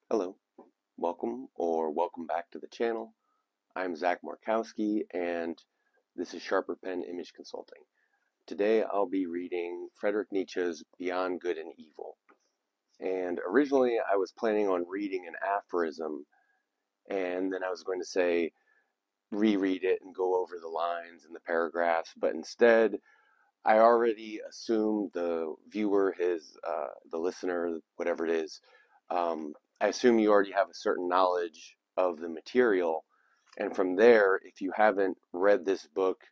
Hello, welcome back to the channel. I'm Zach Markowski, and this is Sharper Pen Image Consulting. Today I'll be reading Friedrich Nietzsche's Beyond Good and Evil. And originally I was planning on reading an aphorism, and then I was going to say reread it and go over the lines and the paragraphs, but instead I already assumed the viewer, the listener, whatever it is, I assume you already have a certain knowledge of the material. And from there, if you haven't read this book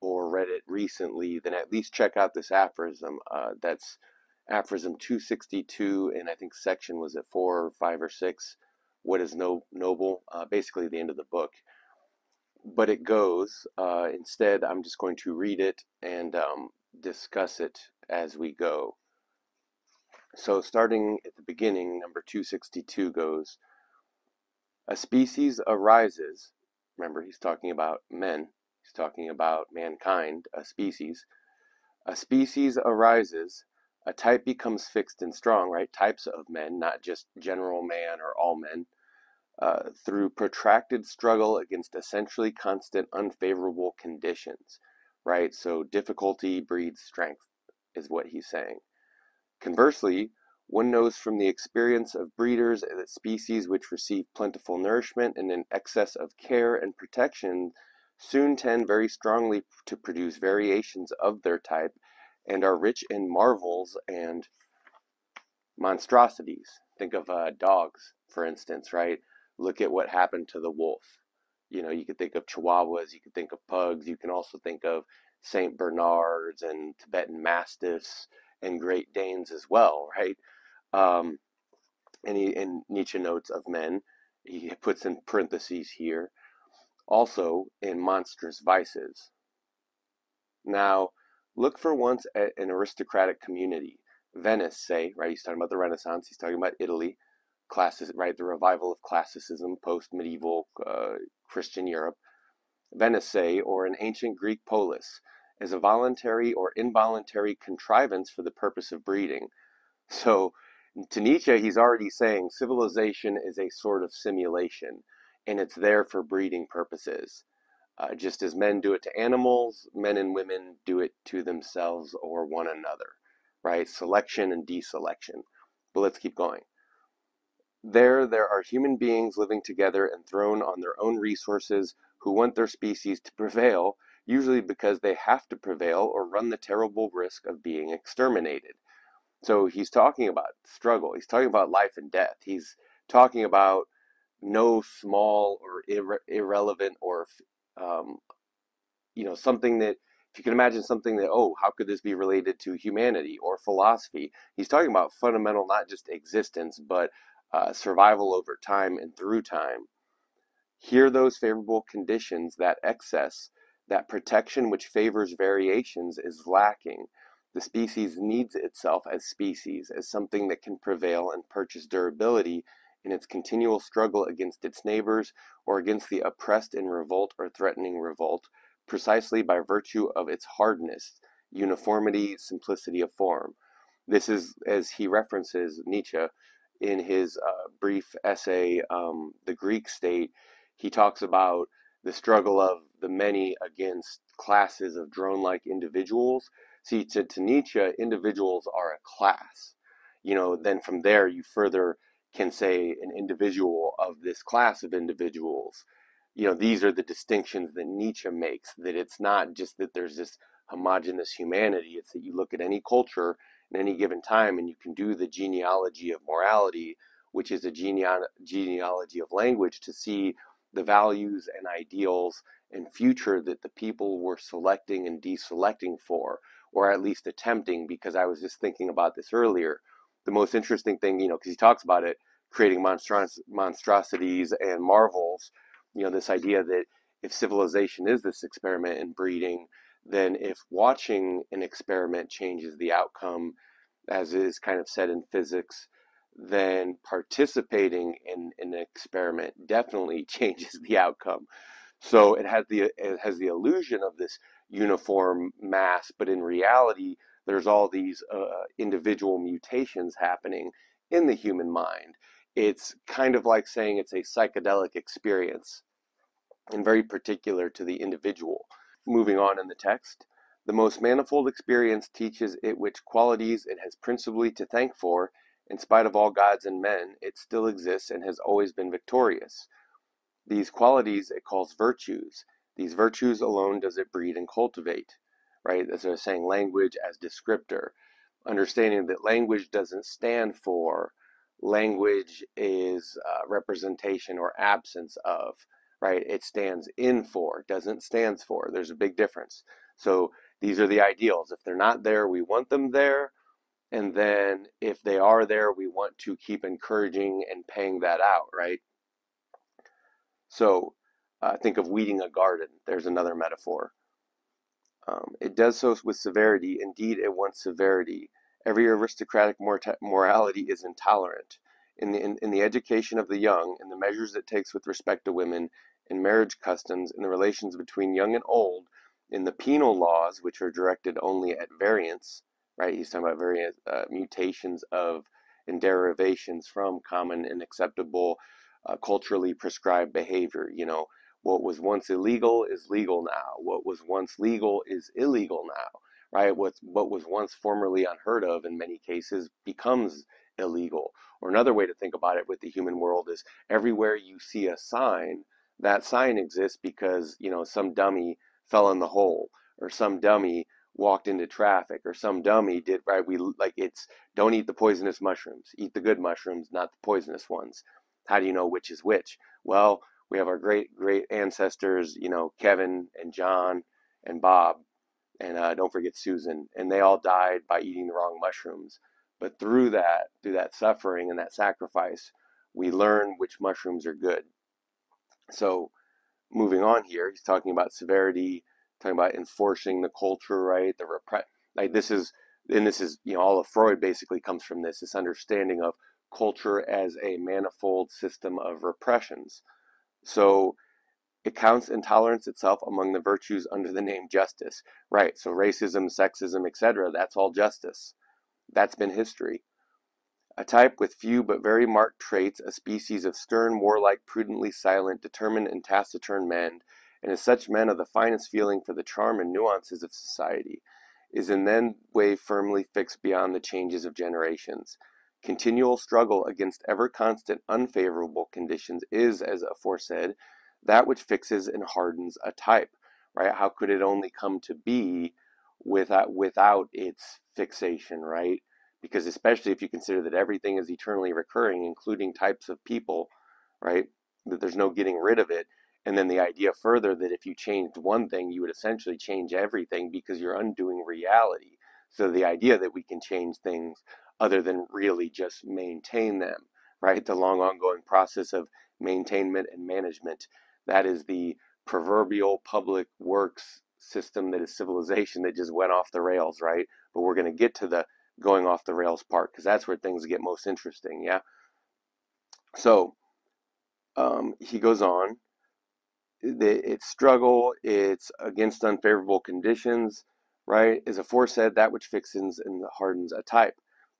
or read it recently, then at least check out this aphorism. That's aphorism 262, and I think section was at 4 or 5 or 6. What is noble? Basically, the end of the book. But it goes. Instead, I'm just going to read it and discuss it as we go. So starting at the beginning, number 262 goes, a species arises. Remember, he's talking about men. He's talking about mankind, a species. A species arises. A type becomes fixed and strong, right? Types of men, not just general man or all men. Through protracted struggle against essentially constant unfavorable conditions, right? So difficulty breeds strength, is what he's saying. Conversely, one knows from the experience of breeders that species which receive plentiful nourishment and an excess of care and protection soon tend very strongly to produce variations of their type and are rich in marvels and monstrosities. Think of dogs, for instance, right? Look at what happened to the wolf. You could think of Chihuahuas, you could think of pugs, you can also think of Saint Bernards and Tibetan Mastiffs and Great Danes as well, right? Um, and Nietzsche notes of men, he puts in parentheses here, also in monstrous vices. Now, look for once at an aristocratic community. Venice, say, right? He's talking about the Renaissance. He's talking about Italy, classes, right? The revival of classicism, post-medieval Christian Europe. Venice, say, or an ancient Greek polis, is a voluntary or involuntary contrivance for the purpose of breeding. So, to Nietzsche, he's already saying civilization is a sort of simulation, and it's there for breeding purposes. Just as men do it to animals, men and women do it to themselves or one another, right? Selection and deselection. But let's keep going. There are human beings living together and thrown on their own resources who want their species to prevail, usually because they have to prevail or run the terrible risk of being exterminated. So he's talking about struggle. He's talking about life and death. He's talking about no small or irrelevant or um, something that, if you can imagine something that, oh, how could this be related to humanity or philosophy? He's talking about fundamental, not just existence, but survival over time and through time. Here, those favorable conditions, that excess, that protection which favors variations is lacking. The species needs itself as species, as something that can prevail and purchase durability in its continual struggle against its neighbors or against the oppressed in revolt or threatening revolt, precisely by virtue of its hardness, uniformity, simplicity of form. This is, as he references Nietzsche in his brief essay, The Greek State. He talks about the struggle of the many against classes of drone-like individuals. See, to Nietzsche, individuals are a class. Then from there you further can say an individual of this class of individuals. These are the distinctions that Nietzsche makes, that it's not just that there's this homogeneous humanity, it's that you look at any culture in any given time and you can do the genealogy of morality, which is a genealogy of language, to see the values and ideals and future that the people were selecting and deselecting for, or at least attempting, because I was just thinking about this earlier. The most interesting thing, because he talks about it, creating monstrosities and marvels, this idea that if civilization is this experiment in breeding, then if watching an experiment changes the outcome, as is kind of said in physics, then participating in an experiment definitely changes the outcome. So it has the illusion of this uniform mass, but in reality, there's all these individual mutations happening in the human mind. It's kind of like saying it's a psychedelic experience and very particular to the individual. Moving on in the text, the most manifold experience teaches it which qualities it has principally to thank for. In spite of all gods and men, it still exists and has always been victorious. These qualities it calls virtues. These virtues alone does it breed and cultivate, right? As I was saying, language as descriptor. Understanding that language doesn't stand for, language is representation or absence of, right? It stands in for, doesn't stands for. There's a big difference. So these are the ideals. If they're not there, we want them there. And then if they are there, we want to keep encouraging and paying that out, right? So think of weeding a garden. There's another metaphor. It does so with severity. Indeed, it wants severity. Every aristocratic morality is intolerant. In the education of the young, in the measures it takes with respect to women, in marriage customs, in the relations between young and old, in the penal laws, which are directed only at variance, right? He's talking about various mutations of and derivations from common and acceptable culturally prescribed behavior. You know, what was once illegal is legal now. What was once legal is illegal now, right? What was once formerly unheard of in many cases becomes illegal. Or another way to think about it with the human world is everywhere you see a sign, that sign exists because, you know, some dummy fell in the hole or some dummy walked into traffic or some dummy did, right? We like it's don't eat the poisonous mushrooms, eat the good mushrooms, not the poisonous ones. How do you know which is which? Well, we have our great ancestors, you know, Kevin and John and Bob, and don't forget Susan, and they all died by eating the wrong mushrooms. But through that suffering and that sacrifice, we learn which mushrooms are good. So moving on here, he's talking about severity, talking about enforcing the culture, right? Like this is, you know, all of Freud basically comes from this understanding of culture as a manifold system of repressions. So it counts intolerance itself among the virtues under the name justice, right? So racism, sexism, etc., that's all justice. That's been history. A type with few but very marked traits, a species of stern, warlike, prudently silent, determined, and taciturn men, and as such men of the finest feeling for the charm and nuances of society, is in then way firmly fixed beyond the changes of generations. Continual struggle against ever constant unfavorable conditions is, as aforesaid, that which fixes and hardens a type, right? How could it only come to be without its fixation, right? Because especially if you consider that everything is eternally recurring, including types of people, right? That there's no getting rid of it. And then the idea further that if you changed one thing, you would essentially change everything because you're undoing reality. So the idea that we can change things other than really just maintain them, right? The long ongoing process of maintainment and management, that is the proverbial public works system that is civilization that just went off the rails, right? But we're going to get to the going off the rails part because that's where things get most interesting, yeah? So he goes on, its struggle, it's against unfavorable conditions, right, is aforesaid that which fixes and hardens a type.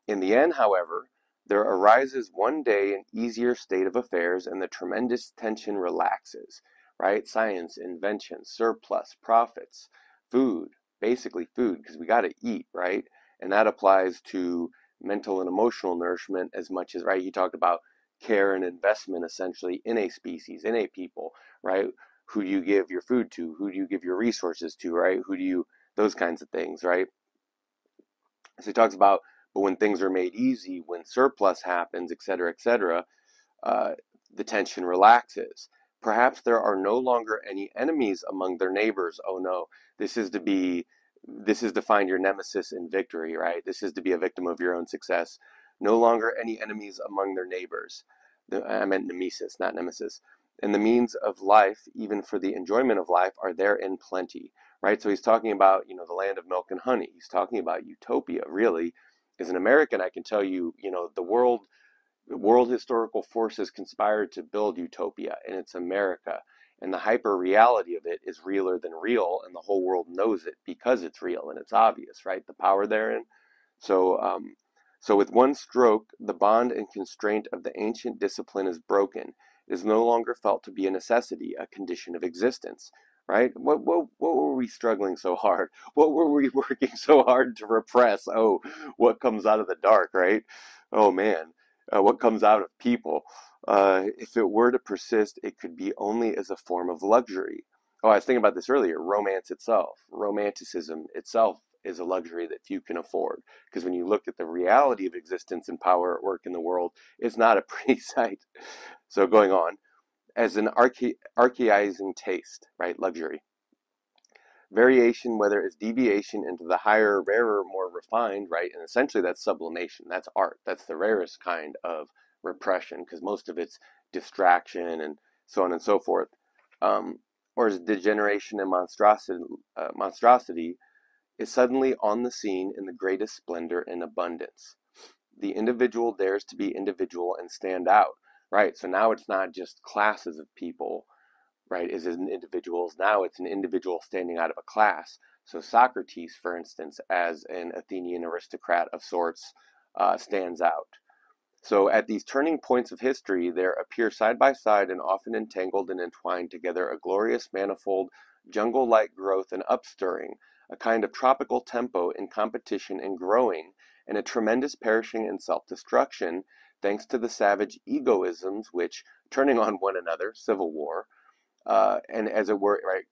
In the end, however, there arises one day an easier state of affairs and the tremendous tension relaxes, right? Science, invention, surplus, profits, food, basically food, because we got to eat, right? And that applies to mental and emotional nourishment as much as, right? He talked about care and investment essentially in a species, in a people, right? Who do you give your food to? Who do you give your resources to, right? Who do you, those kinds of things, right? So he talks about, but when things are made easy, when surplus happens, et cetera, uh, the tension relaxes. Perhaps there are no longer any enemies among their neighbors. Oh no, this is to be, this is to find your nemesis in victory, right? This is to be a victim of your own success. No longer any enemies among their neighbors. I meant nemesis, not nemesis. And the means of life, even for the enjoyment of life, are there in plenty, right? So he's talking about, you know, the land of milk and honey. He's talking about utopia, really. As an American, I can tell you, you know, the world historical forces conspired to build utopia, and it's America. And the hyper reality of it is realer than real, and the whole world knows it because it's real and it's obvious, right? The power therein. So So with one stroke, the bond and constraint of the ancient discipline is broken. It is no longer felt to be a necessity, a condition of existence, right? What were we struggling so hard? What were we working so hard to repress? Oh, what comes out of the dark, right? Oh man, what comes out of people? If it were to persist, it could be only as a form of luxury. Oh, I was thinking about this earlier. Romance itself, romanticism itself is a luxury that few can afford. Because when you look at the reality of existence and power at work in the world, it's not a pretty sight. So going on, as an archaizing taste, right, luxury. Variation, whether it's deviation into the higher, rarer, more refined, right, and essentially that's sublimation, that's art, that's the rarest kind of repression, because most of it's distraction and so on and so forth. Um, or as degeneration and monstrosity is suddenly on the scene in the greatest splendor and abundance. The individual dares to be individual and stand out, right? So now it's not just classes of people, right? Is an individuals. Now it's an individual standing out of a class. So Socrates, for instance, as an Athenian aristocrat of sorts, stands out. So at these turning points of history, there appear side by side and often entangled and entwined together a glorious, manifold, jungle-like growth and upstirring, a kind of tropical tempo in competition and growing, and a tremendous perishing and self-destruction, thanks to the savage egoisms which, turning on one another, civil war, and as it were, right,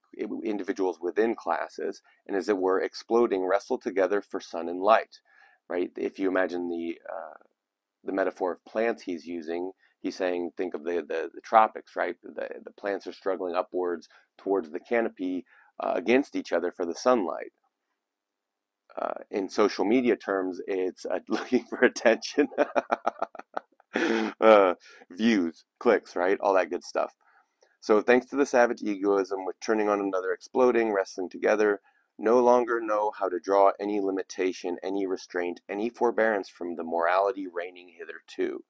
individuals within classes, and as it were, exploding, wrestle together for sun and light, right? If you imagine the metaphor of plants he's using, he's saying, think of the tropics, right? The plants are struggling upwards towards the canopy against each other for the sunlight. In social media terms, it's looking for attention, uh, views, clicks, right? All that good stuff. So thanks to the savage egoism, with turning on another, exploding, wrestling together, no longer know how to draw any limitation, any restraint, any forbearance from the morality reigning hitherto.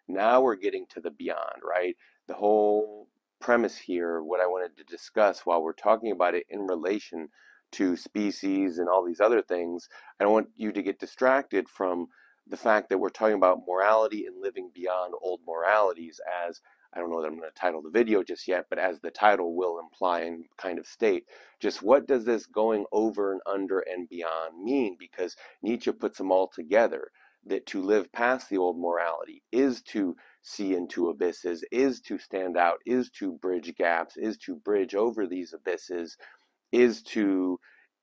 Now we're getting to the beyond, right? The whole premise here, what I wanted to discuss while we're talking about it in relation to species and all these other things, I don't want you to get distracted from the fact that we're talking about morality and living beyond old moralities, as I don't know that I'm going to title the video just yet, but as the title will imply and kind of state, just what does this going over and under and beyond mean? Because Nietzsche puts them all together, that to live past the old morality is to see into abysses, is to stand out, is to bridge gaps, is to bridge over these abysses, is to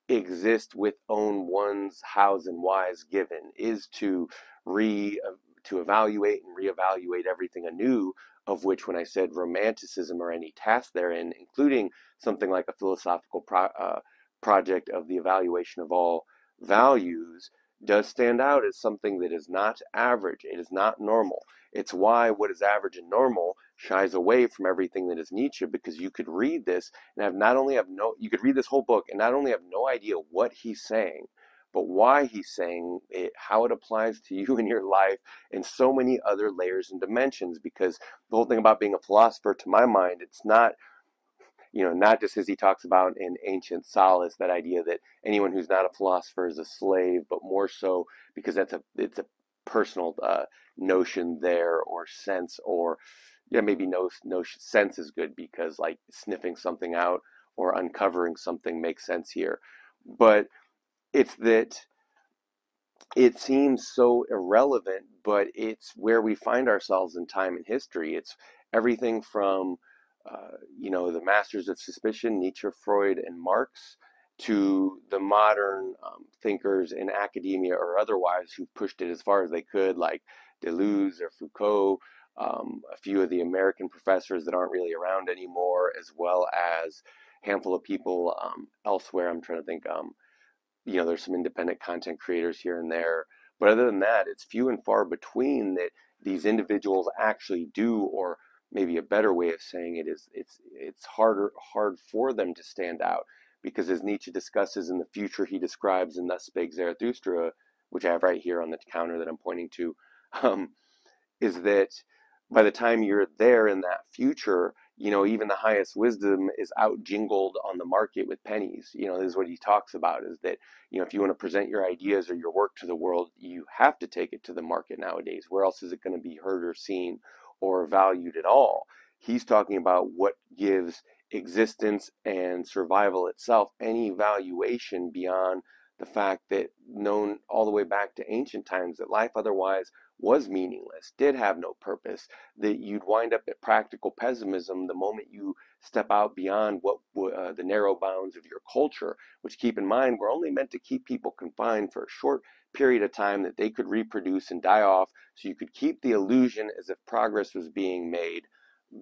exist with own one's hows and whys given, is to re to evaluate and reevaluate everything anew, of which when I said romanticism or any task therein, including something like a philosophical project of the evaluation of all values, does stand out as something that is not average. It is not normal. It's why what is average and normal shies away from everything that is Nietzsche, because you could read this and you could read this whole book and not only have no idea what he's saying, but why he's saying it, how it applies to you in your life, and so many other layers and dimensions. Because the whole thing about being a philosopher, to my mind, it's not, not just as he talks about in Ancient Solace, that idea that anyone who's not a philosopher is a slave, but more so because it's a personal notion there, or sense, or yeah, maybe no sense is good, because like sniffing something out or uncovering something makes sense here. But it's that it seems so irrelevant, but it's where we find ourselves in time and history. It's everything from, the masters of suspicion, Nietzsche, Freud, and Marx, to the modern thinkers in academia or otherwise who pushed it as far as they could, like Deleuze or Foucault, a few of the American professors that aren't really around anymore, as well as a handful of people elsewhere. I'm trying to think. There's some independent content creators here and there, but other than that, it's few and far between that these individuals actually do, or maybe a better way of saying it is, it's hard for them to stand out, because as Nietzsche discusses in the future he describes in Thus Spake Zarathustra, which I have right here on the counter that I'm pointing to, is that by the time you're there in that future, even the highest wisdom is out jingled on the market with pennies. This is what he talks about, is that, if you want to present your ideas or your work to the world, you have to take it to the market nowadays. Where else is it going to be heard or seen or valued at all? He's talking about what gives existence and survival itself any valuation beyond the fact that, known all the way back to ancient times, that life otherwise was meaningless, did have no purpose, that you'd wind up at practical pessimism the moment you step out beyond the narrow bounds of your culture, which, keep in mind, were only meant to keep people confined for a short period of time that they could reproduce and die off, so you could keep the illusion as if progress was being made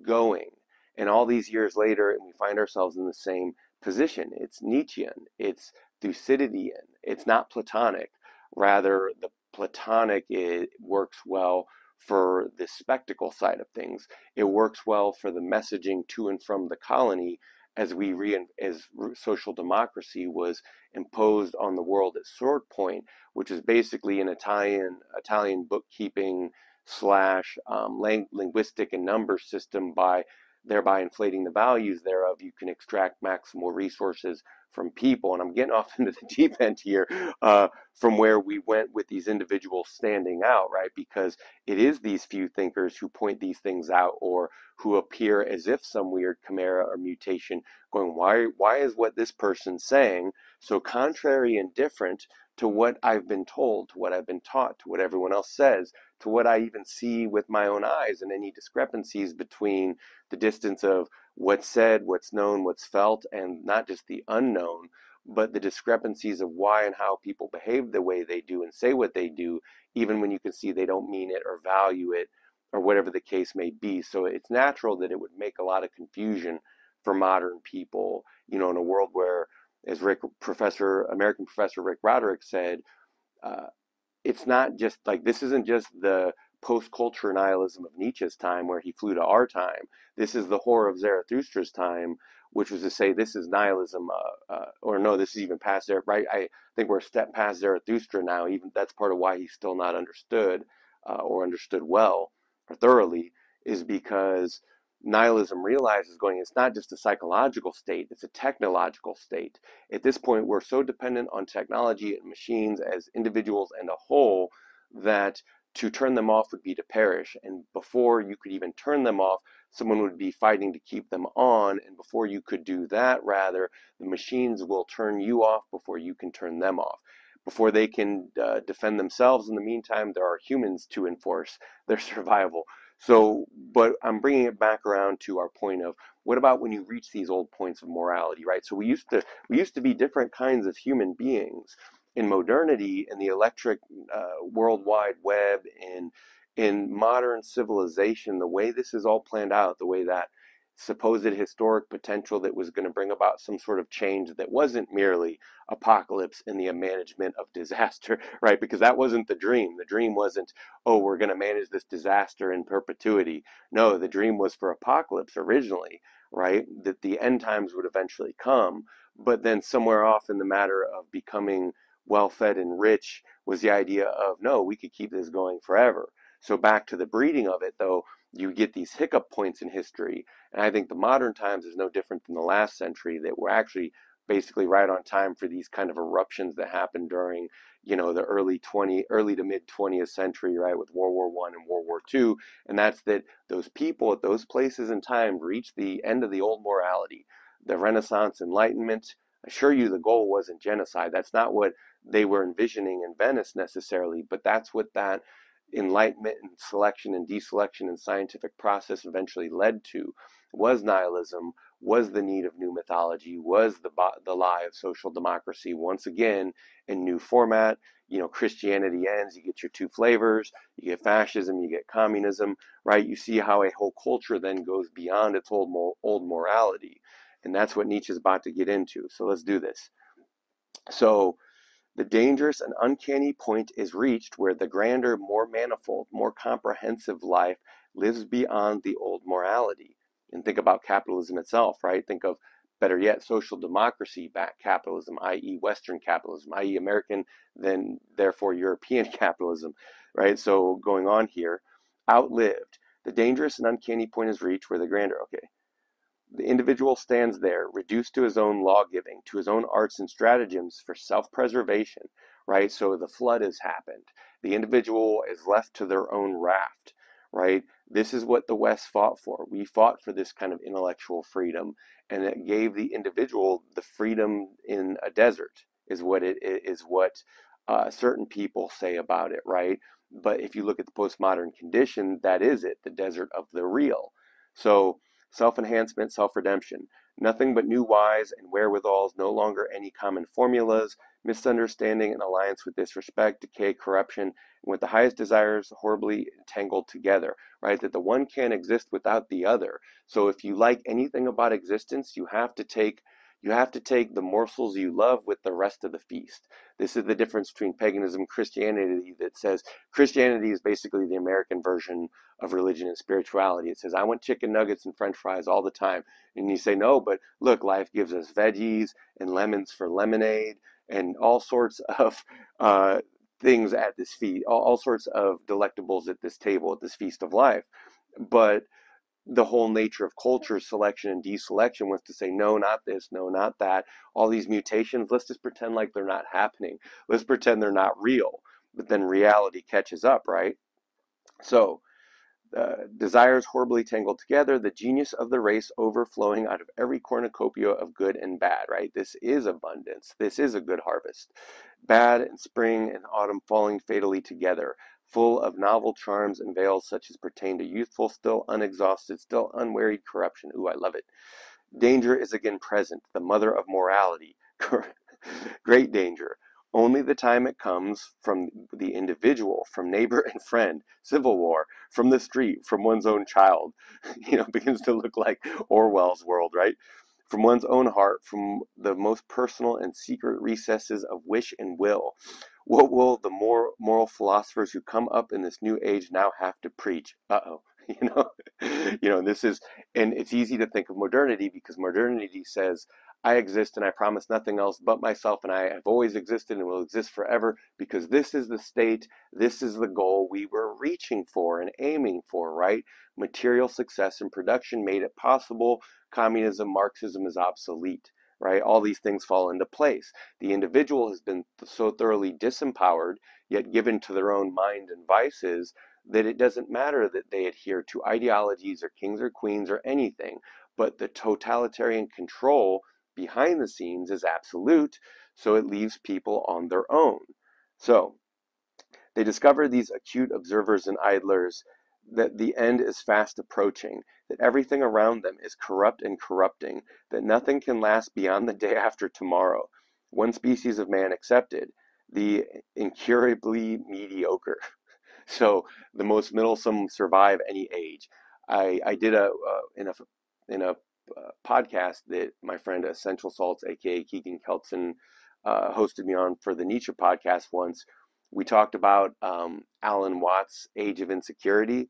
going. And all these years later, and we find ourselves in the same position. It's Nietzschean, it's Thucydidean, it's not Platonic. Rather, the Platonic, it works well for the spectacle side of things. It works well for the messaging to and from the colony as social democracy was imposed on the world at sword point, which is basically an Italian bookkeeping slash linguistic and number system. By thereby inflating the values thereof, you can extract maximal resources from people. And I'm getting off into the deep end here, from where we went with these individuals standing out, right? Because it is these few thinkers who point these things out, or who appear as if some weird chimera or mutation, going, why is what this person's saying so contrary and different to what I've been told, to what I've been taught, to what everyone else says, to what I even see with my own eyes, and any discrepancies between the distance of what's said, what's known, what's felt, and not just the unknown, but the discrepancies of why and how people behave the way they do and say what they do, even when you can see they don't mean it or value it, or whatever the case may be. So it's natural that it would make a lot of confusion for modern people, in a world where, as American professor Rick Roderick said, uh, it's not just like, this isn't just the post-culture nihilism of Nietzsche's time where he flew to our time. This is the horror of Zarathustra's time, which was to say, this is nihilism, or no, this is even past there, right? I think we're a step past Zarathustra now. Even that's part of why he's still not understood, or understood well or thoroughly, is because nihilism realizes, going, it's not just a psychological state, it's a technological state. At this point, we're so dependent on technology and machines as individuals and a whole, that to turn them off would be to perish. And before you could even turn them off, someone would be fighting to keep them on. And before you could do that, rather, the machines will turn you off before you can turn them off. Before they can defend themselves, in the meantime, there are humans to enforce their survival. So, but I'm bringing it back around to our point of, what about when you reach these old points of morality, right? So we used to be different kinds of human beings. In modernity, in the electric world wide web, in modern civilization, the way this is all planned out, the way that supposed historic potential that was going to bring about some sort of change that wasn't merely apocalypse in the management of disaster, right? Because that wasn't the dream. The dream wasn't, oh, we're going to manage this disaster in perpetuity. No, the dream was for apocalypse originally, right? That the end times would eventually come. But then somewhere off in the matter of becoming well fed and rich was the idea of, no, we could keep this going forever. So back to the breeding of it, though, you get these hiccup points in history. And I think the modern times is no different than the last century, that we're actually basically right on time for these kind of eruptions that happened during, the early to mid 20th century, right, with World War I and World War II. And that's that those people at those places and time reached the end of the old morality. The Renaissance Enlightenment, I assure you, the goal wasn't genocide. That's not what they were envisioning in Venice necessarily, but that's what that enlightenment and selection and deselection and scientific process eventually led to, was nihilism, was the need of new mythology, was the lie of social democracy, once again in new format. Christianity ends, you get your two flavors, you get fascism, you get communism, right? You see how a whole culture then goes beyond its old morality. And that's what Nietzsche's about to get into. So let's do this. So the dangerous and uncanny point is reached where the grander, more manifold, more comprehensive life lives beyond the old morality. And think about capitalism itself, right? Think of, better yet, social democracy backed capitalism, i.e. Western capitalism, i.e. American, then therefore European capitalism, right? So going on here, outlived. The dangerous and uncanny point is reached where the grander, okay. The individual stands there, reduced to his own law-giving, to his own arts and stratagems for self-preservation, right? So the flood has happened. The individual is left to their own raft, right? This is what the West fought for. We fought for this kind of intellectual freedom, and it gave the individual the freedom in a desert, is what it is what certain people say about it, right? But if you look at the postmodern condition, that is it, the desert of the real. So self-enhancement, self-redemption, nothing but new whys and wherewithals, no longer any common formulas, misunderstanding and alliance with disrespect, decay, corruption, and with the highest desires horribly entangled together, right? That the one can't exist without the other. So if you like anything about existence, you have to take the morsels you love with the rest of the feast. This is the difference between paganism and Christianity, that says Christianity is basically the American version of religion and spirituality. It says, I want chicken nuggets and french fries all the time. And you say, no, but look, life gives us veggies and lemons for lemonade and all sorts of things at this feast, all sorts of delectables at this table, at this feast of life. But the whole nature of culture selection and deselection was to say, no, not this, no, not that. All these mutations, let's just pretend like they're not happening. Let's pretend they're not real. But then reality catches up, right? So, desires horribly tangled together, the genius of the race overflowing out of every cornucopia of good and bad, right? This is abundance. This is a good harvest. Bad and spring and autumn falling fatally together, full of novel charms and veils such as pertain to youthful, still unexhausted, still unwearied corruption. Ooh, I love it. Danger is again present, the mother of morality. Great danger. Only the time it comes from the individual, from neighbor and friend, civil war, from the street, from one's own child, begins to look like Orwell's world, right? From one's own heart, from the most personal and secret recesses of wish and will. What will the moral philosophers who come up in this new age now have to preach? Uh-oh. This is, and it's easy to think of modernity because modernity says, I exist and I promise nothing else but myself, and I have always existed and will exist forever because this is the state, this is the goal we were reaching for and aiming for, right? Material success and production made it possible. Communism, Marxism is obsolete, right? All these things fall into place. The individual has been so thoroughly disempowered, yet given to their own mind and vices, that it doesn't matter that they adhere to ideologies or kings or queens or anything, but the totalitarian control behind the scenes is absolute, so it leaves people on their own. So they discover, these acute observers and idlers, that the end is fast approaching, that everything around them is corrupt and corrupting, that nothing can last beyond the day after tomorrow. One species of man excepted, the incurably mediocre. So the most middlesome survive any age. I did in a podcast that my friend Essential Salts, aka Keegan Kelton, hosted me on for the Nietzsche podcast once. We talked about Alan Watts' Age of Insecurity,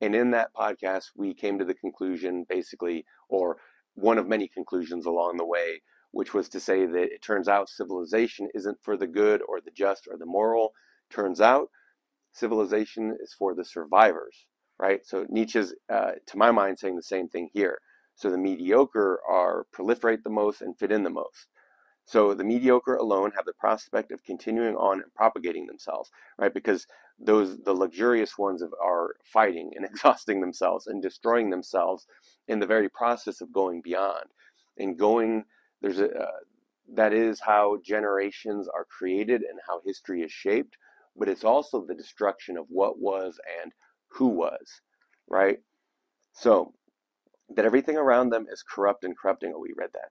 and in that podcast we came to the conclusion, basically, or one of many conclusions along the way, which was to say that it turns out civilization isn't for the good or the just or the moral. Turns out civilization is for the survivors, right? So Nietzsche's, to my mind, saying the same thing here. So the mediocre are proliferate the most and fit in the most. So the mediocre alone have the prospect of continuing on and propagating themselves, right? Because the luxurious ones are fighting and exhausting themselves and destroying themselves in the very process of going beyond. And that is how generations are created and how history is shaped, but it's also the destruction of what was and who was, right? So that everything around them is corrupt and corrupting. Oh, we read that.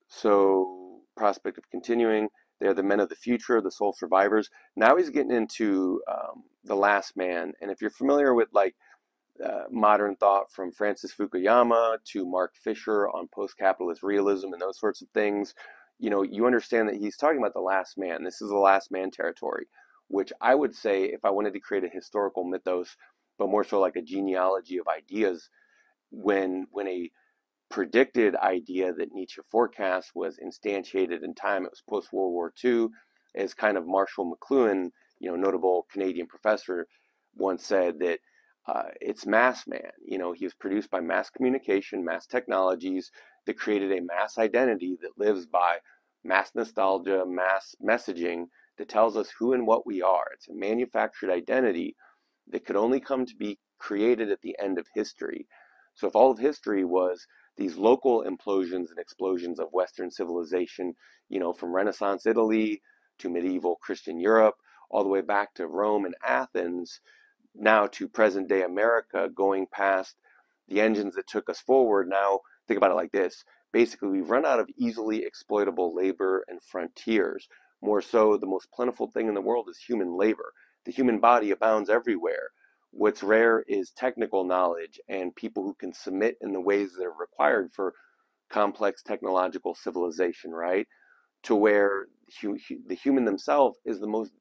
So prospect of continuing, they're the men of the future, the sole survivors. Now he's getting into the last man. And if you're familiar with modern thought from Francis Fukuyama to Mark Fisher on post-capitalist realism and those sorts of things, you understand that he's talking about the last man. This is the last man territory, which I would say, if I wanted to create a historical mythos, but more so like a genealogy of ideas, when a predicted idea that Nietzsche forecast was instantiated in time, it was post-World War II, as kind of Marshall McLuhan, notable Canadian professor, once said that It's mass man. He was produced by mass communication, mass technologies that created a mass identity that lives by mass nostalgia, mass messaging that tells us who and what we are. It's a manufactured identity that could only come to be created at the end of history. So if all of history was these local implosions and explosions of Western civilization, from Renaissance Italy to medieval Christian Europe, all the way back to Rome and Athens, now to present day America, going past the engines that took us forward. Now, think about it like this. Basically, we've run out of easily exploitable labor and frontiers. More so, the most plentiful thing in the world is human labor. The human body abounds everywhere. What's rare is technical knowledge and people who can submit in the ways that are required for complex technological civilization, right? To where the human themselves is the most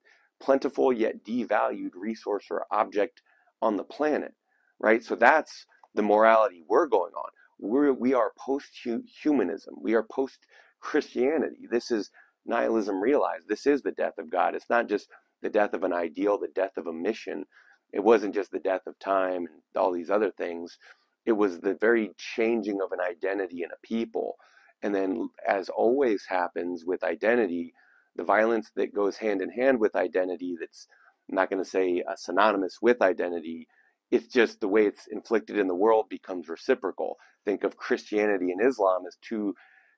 plentiful yet devalued resource or object on the planet, right? So that's the morality we're going on. We are post-humanism. We are post-Christianity. This is nihilism realized. This is the death of God. It's not just the death of an ideal, the death of a mission. It wasn't just the death of time and all these other things. It was the very changing of an identity in a people. And then, as always happens with identity, the violence that goes hand in hand with identity, that's, I'm not going to say synonymous with identity, it's just the way it's inflicted in the world becomes reciprocal. Think of Christianity and Islam as two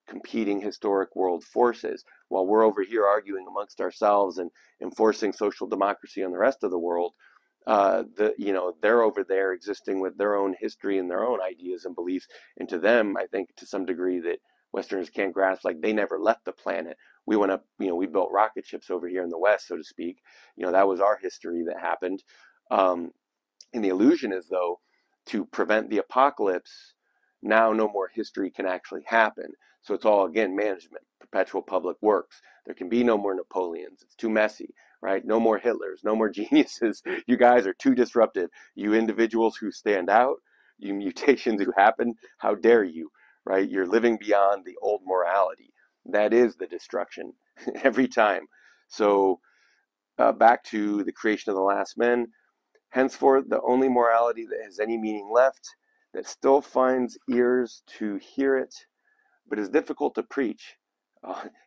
competing historic world forces. While we're over here arguing amongst ourselves and enforcing social democracy on the rest of the world, they're over there existing with their own history and their own ideas and beliefs. And to them, I think to some degree that Westerners can't grasp, like, they never left the planet. We went up, we built rocket ships over here in the West, so to speak. That was our history that happened. Um, and the illusion is, though, to prevent the apocalypse, now no more history can actually happen. So it's all, again, management, perpetual public works. There can be no more Napoleons. It's too messy, right? No more Hitlers, no more geniuses. You guys are too disruptive. You individuals who stand out, you mutations who happen, how dare you, right? You're living beyond the old morality. That is the destruction every time. So back to the creation of the last men. Henceforth, the only morality that has any meaning left, that still finds ears to hear it, but is difficult to preach.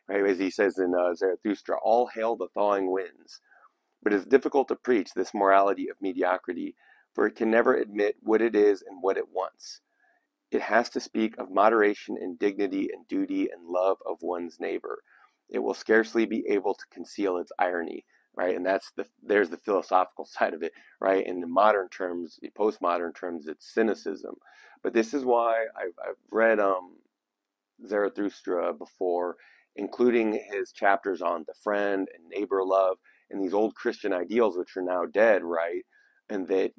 Right, as he says in Zarathustra, all hail the thawing winds. But it's difficult to preach this morality of mediocrity, for it can never admit what it is and what it wants. It has to speak of moderation and dignity and duty and love of one's neighbor. It will scarcely be able to conceal its irony, right? And there's the philosophical side of it, right? In the modern terms, the postmodern terms, it's cynicism. But this is why I've read Zarathustra before, including his chapters on the friend and neighbor love and these old Christian ideals, which are now dead, right? And that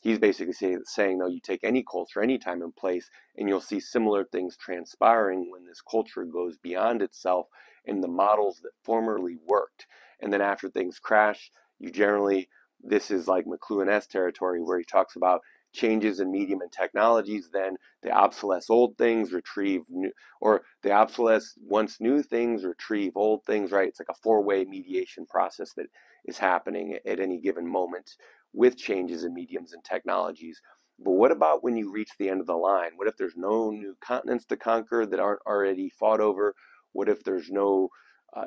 he's basically saying, no, you take any culture, any time and place, and you'll see similar things transpiring when this culture goes beyond itself and the models that formerly worked. And then after things crash, this is like McLuhan-esque territory where he talks about changes in medium and technologies, then they obsolesce old things, retrieve new, or they obsolesce once new things, retrieve old things, right? It's like a four-way mediation process that is happening at any given moment with changes in mediums and technologies. But what about when you reach the end of the line? What if there's no new continents to conquer that aren't already fought over? What if there's no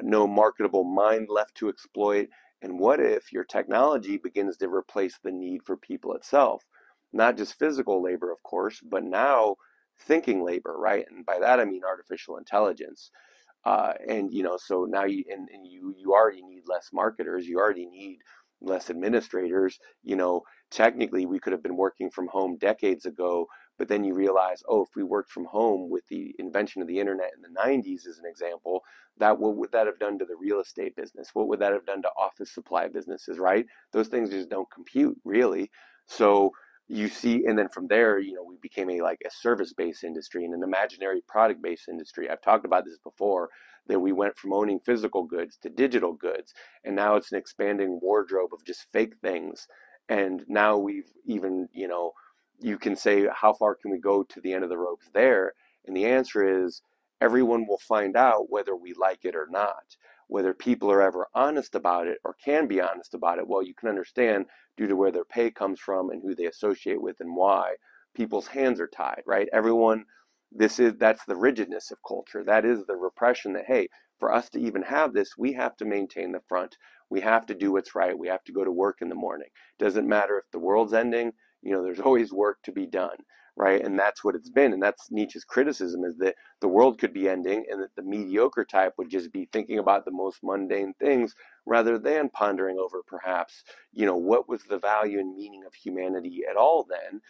marketable mind left to exploit? And what if your technology begins to replace the need for people itself? Not just physical labor, of course, but now thinking labor, right? And by that I mean artificial intelligence. So now you already need less marketers, you already need less administrators. Technically we could have been working from home decades ago, but then you realize, oh, if we worked from home with the invention of the internet in the 90s as an example, what would that have done to the real estate business? What would that have done to office supply businesses, right? Those things just don't compute, really. So you see, and then from there, we became a service-based industry and an imaginary product-based industry. I've talked about this before, that we went from owning physical goods to digital goods, and now it's an expanding wardrobe of just fake things. And now we've even, you can say, how far can we go to the end of the ropes there? And the answer is, everyone will find out whether we like it or not. Whether people are ever honest about it or can be honest about it, well, you can understand due to where their pay comes from and who they associate with and why people's hands are tied, right? Everyone, that's the rigidness of culture. That is the repression that, hey, for us to even have this, we have to maintain the front. We have to do what's right. We have to go to work in the morning. Doesn't matter if the world's ending, there's always work to be done, right? And that's what it's been. And that's Nietzsche's criticism, is that the world could be ending and that the mediocre type would just be thinking about the most mundane things rather than pondering over perhaps, what was the value and meaning of humanity at all then?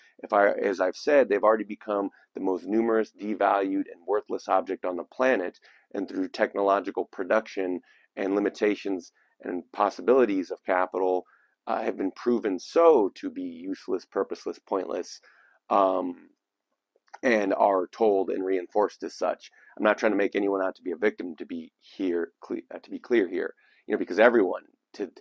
As I've said, they've already become the most numerous, devalued, and worthless object on the planet. And through technological production and limitations and possibilities of capital, have been proven so to be useless, purposeless, pointless, um, and are told and reinforced as such. I'm not trying to make anyone out to be a victim, to be clear here, because everyone, to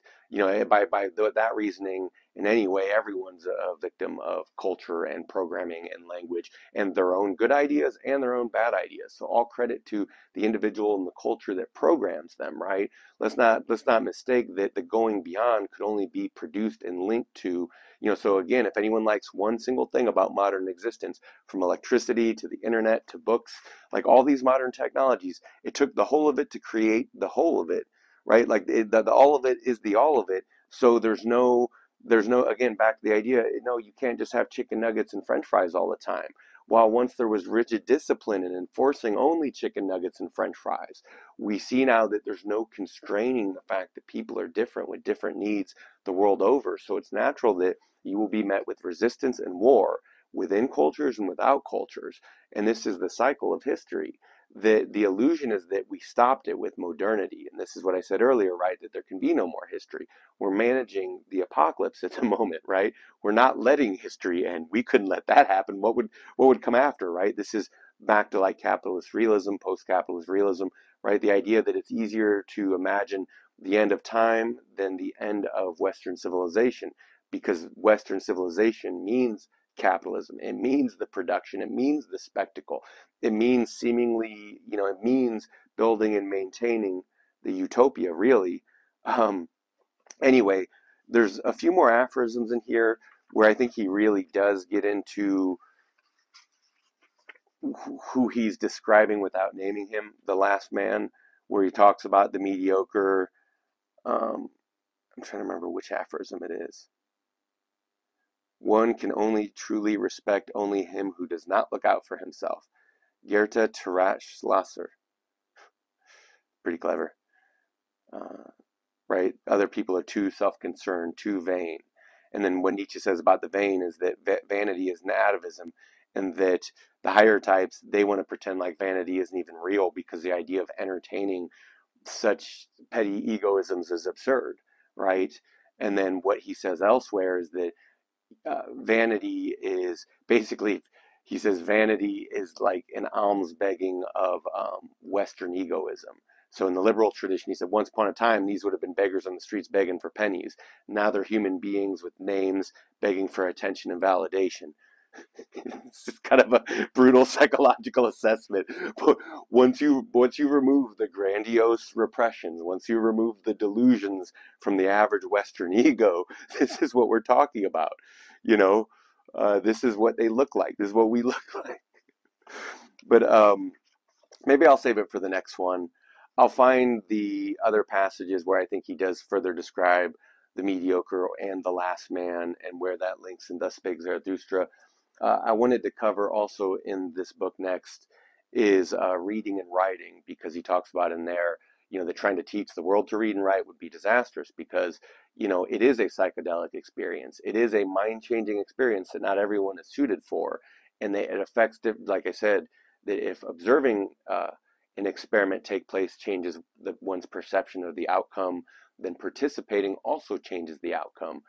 by that reasoning, in any way, everyone's a victim of culture and programming and language and their own good ideas and their own bad ideas. So all credit to the individual and the culture that programs them, right? Let's not mistake that the going beyond could only be produced and linked to, so again, if anyone likes one single thing about modern existence, from electricity to the internet to books, like all these modern technologies, it took the whole of it to create the whole of it, right? Like the all of it is the all of it. So there's no, again, back to the idea, no, you can't just have chicken nuggets and French fries all the time. While once there was rigid discipline in enforcing only chicken nuggets and French fries, we see now that there's no constraining the fact that people are different with different needs the world over. So it's natural that you will be met with resistance and war within cultures and without cultures. And this is the cycle of history. The illusion is that we stopped it with modernity. And this is what I said earlier, right? That there can be no more history. We're managing the apocalypse at the moment, right? We're not letting history end. We couldn't let that happen. What would come after, right? This is back to like capitalist realism, post-capitalist realism, right? The idea that it's easier to imagine the end of time than the end of Western civilization, because Western civilization means capitalism. It means the production. It means the spectacle. It means seemingly, it means building and maintaining the utopia, really. Um, anyway, there's a few more aphorisms in here where I think he really does get into who he's describing without naming him, the last man, where he talks about the mediocre. Um, I'm trying to remember which aphorism it is. One can only truly respect only him who does not look out for himself. Goethe Tarach Schlosser. Pretty clever. Right? Other people are too self-concerned, too vain. And then what Nietzsche says about the vain is that vanity is an atavism, and that the higher types, they want to pretend like vanity isn't even real because the idea of entertaining such petty egoisms is absurd, right? And then what he says elsewhere is that vanity is basically, he says, vanity is like an alms begging of Western egoism. So in the liberal tradition, he said, once upon a time, these would have been beggars on the streets begging for pennies. Now they're human beings with names begging for attention and validation. It's just kind of a brutal psychological assessment. But once you remove the grandiose repressions, once you remove the delusions from the average Western ego, this is what we're talking about. You know, this is what they look like. This is what we look like. But maybe I'll save it for the next one. I'll find the other passages where I think he does further describe the mediocre and the last man and where that links in Thus Spake Zarathustra. I wanted to cover also in this book next is reading and writing, because he talks about in there, that trying to teach the world to read and write would be disastrous because, it is a psychedelic experience. It is a mind-changing experience that not everyone is suited for. And it affects, like I said, that if observing an experiment take place changes one's perception of the outcome, then participating also changes the outcome.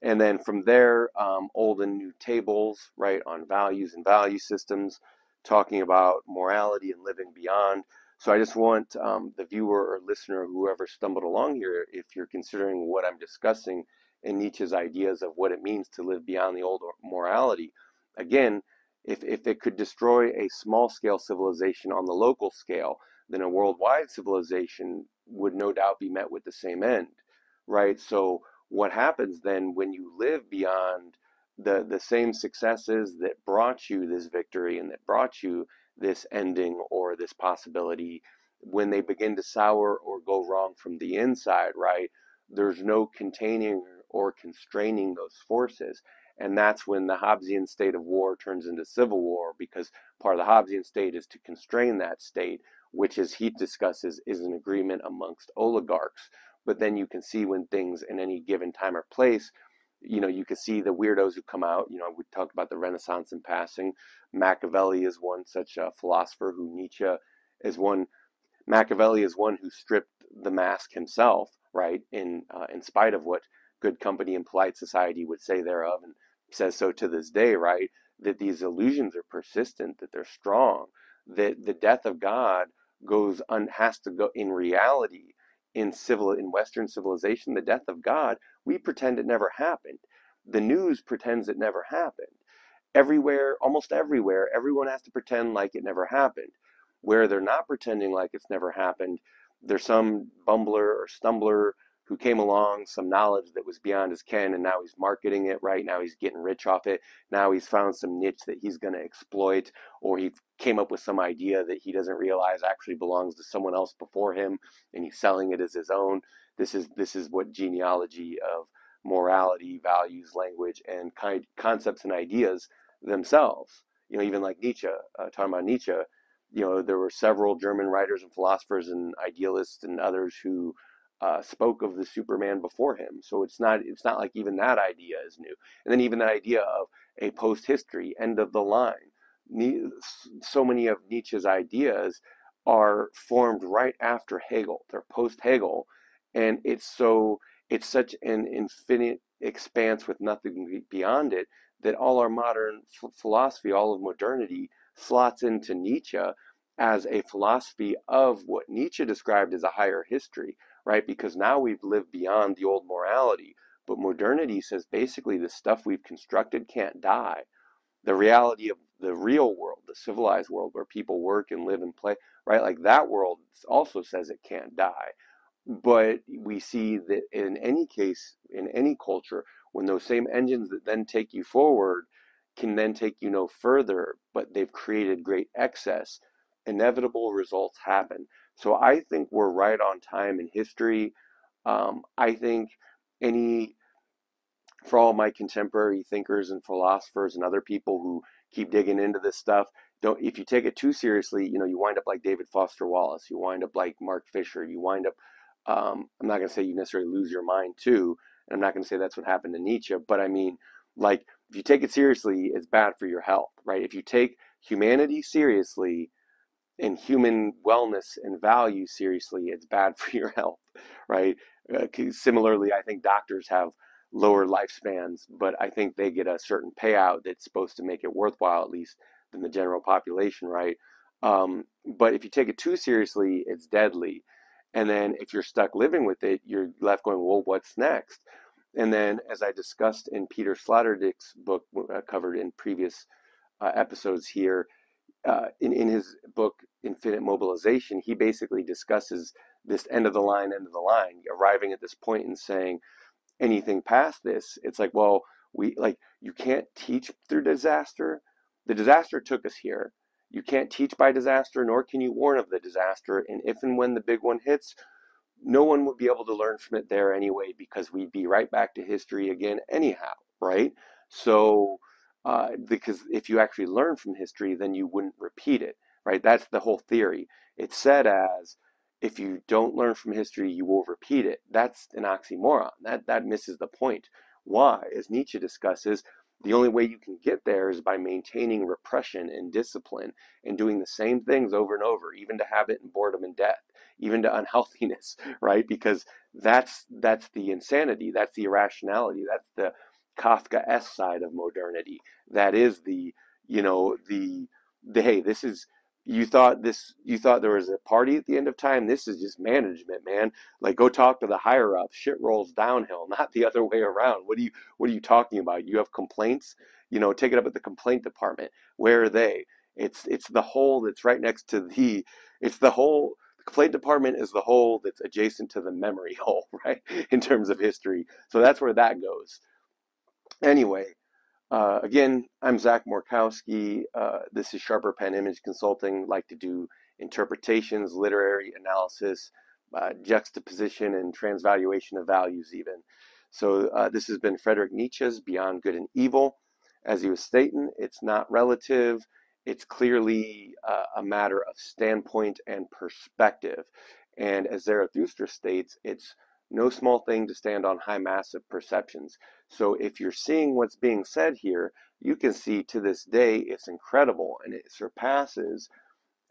And then from there, old and new tables, right, on values and value systems, talking about morality and living beyond. So I just want the viewer or listener, whoever stumbled along here, if you're considering what I'm discussing in Nietzsche's ideas of what it means to live beyond the old morality, again, if it could destroy a small scale civilization on the local scale, then a worldwide civilization would no doubt be met with the same end, right? So what happens then when you live beyond the same successes that brought you this victory and that brought you this ending or this possibility, when they begin to sour or go wrong from the inside, right? There's no containing or constraining those forces. And that's when the Hobbesian state of war turns into civil war, because part of the Hobbesian state is to constrain that state, which, as he discusses, is an agreement amongst oligarchs. But then you can see when things in any given time or place, you can see the weirdos who come out. We talked about the Renaissance in passing. Machiavelli is one such philosopher who Nietzsche is one. Machiavelli is one who stripped the mask himself, right? In spite of what good company and polite society would say thereof, and says so to this day, right? That these illusions are persistent, that they're strong, that the death of God has to go in reality. In Western civilization, the death of God, we pretend it never happened. The news pretends it never happened. Everywhere, almost everywhere, everyone has to pretend like it never happened. Where they're not pretending like it's never happened, there's some bumbler or stumbler who came along, some knowledge that was beyond his ken, and now he's marketing it, right? Now he's getting rich off it. Now he's found some niche that he's going to exploit, or he came up with some idea that he doesn't realize actually belongs to someone else before him, and he's selling it as his own. This is what genealogy of morality, values, language, and concepts and ideas themselves. Even like Nietzsche, talking about Nietzsche, there were several German writers and philosophers and idealists and others who spoke of the Superman before him. So it's not like even that idea is new. And then even that idea of a post-history, end of the line. So many of Nietzsche's ideas are formed right after Hegel. They're post-Hegel, and it's such an infinite expanse with nothing beyond it, that all our modern philosophy, all of modernity, slots into Nietzsche as a philosophy of what Nietzsche described as a higher history, right? Because now we've lived beyond the old morality. But modernity says basically the stuff we've constructed can't die. The reality of the real world, the civilized world where people work and live and play, right? Like that world also says it can't die. But we see that in any case, in any culture, when those same engines that then take you forward can then take you no further, but they've created great excess, inevitable results happen. So I think we're right on time in history. I think any for all my contemporary thinkers and philosophers and other people who keep digging into this stuff, don't if you take it too seriously, you wind up like David Foster Wallace, you wind up like Mark Fisher, you wind up I'm not going to say you necessarily lose your mind too, and I'm not going to say that's what happened to Nietzsche, but I mean, like, if you take it seriously, it's bad for your health, right? If you take humanity seriously and human wellness and value seriously, it's bad for your health, right? Similarly, I think doctors have lower lifespans, but I think they get a certain payout that's supposed to make it worthwhile, at least, than the general population, right? But if you take it too seriously, it's deadly. And then if you're stuck living with it, you're left going, well, what's next? And then, as I discussed in Peter Sloterdijk's book, covered in previous episodes here, in his book Infinite Mobilization, he basically discusses this end of the line, arriving at this point and saying anything past this, it's like, well, you can't teach through disaster. The disaster took us here. You can't teach by disaster, nor can you warn of the disaster. And if and when the big one hits, no one would be able to learn from it there anyway, because we'd be right back to history again anyhow, right? So, because if you actually learn from history, then you wouldn't repeat it, right? That's the whole theory. It's said as, if you don't learn from history, you will repeat it. That's an oxymoron. That misses the point. Why? As Nietzsche discusses, the only way you can get there is by maintaining repression and discipline and doing the same things over and over, even to habit and boredom and death, even to unhealthiness, right? Because that's the insanity, that's the irrationality, that's the Kafka-esque side of modernity. That is the hey, this is you thought there was a party at the end of time. This is just management, man. Like, go talk to the higher ups. Shit rolls downhill, not the other way around. What are you talking about? You have complaints? Take it up at the complaint department. Where are they? It's the hole that's right next to it's the hole. The complaint department is the hole that's adjacent to the memory hole, right? In terms of history. So that's where that goes. Anyway, again, I'm Zach Morkowski. This is Sharper Pen Image Consulting. Like to do interpretations, literary analysis, juxtaposition, and transvaluation of values, even. So this has been Friedrich Nietzsche's Beyond Good and Evil. As he was stating, it's not relative. It's clearly a matter of standpoint and perspective. And as Zarathustra states, it's no small thing to stand on high massive perceptions. So if you're seeing what's being said here, you can see to this day it's incredible and it surpasses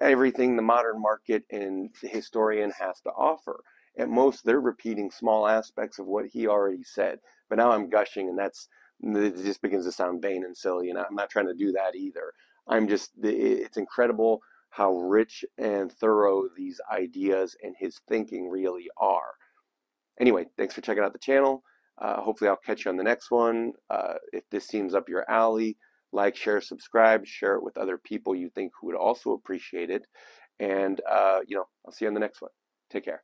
everything the modern market and the historian has to offer. At most, they're repeating small aspects of what he already said. But now I'm gushing, and it just begins to sound vain and silly, and I'm not trying to do that either. It's incredible how rich and thorough these ideas and his thinking really are. Anyway, thanks for checking out the channel. Hopefully I'll catch you on the next one. If this seems up your alley, like, share, subscribe, share it with other people you think who would also appreciate it. And, I'll see you on the next one. Take care.